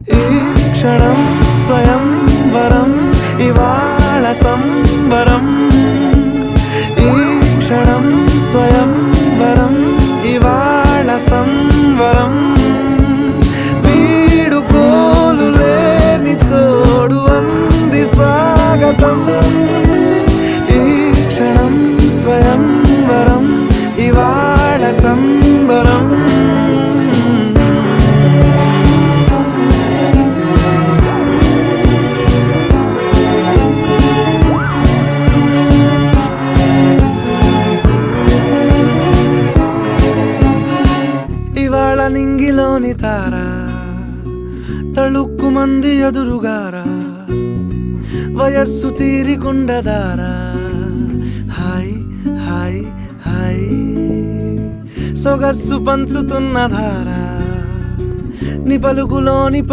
ఈ క్షణం స్వయం వరం ఇవాళ సంబరం ఈ క్షణం స్వయం వరం ఇవాళ సంవరం వీడుకోలు లేని తోడు అంది స్వాగతం ఈ క్షణం స్వయం వరం ఇవాళ సంబరం ఇవాళ నింగిలోని తార తళుక్కు మంది ఎదురుగారా వయస్సు తీరికుండదారా హాయ్ హాయ్ హాయ్ సొగస్సు పంచుతున్న ధార ని పలుకులోని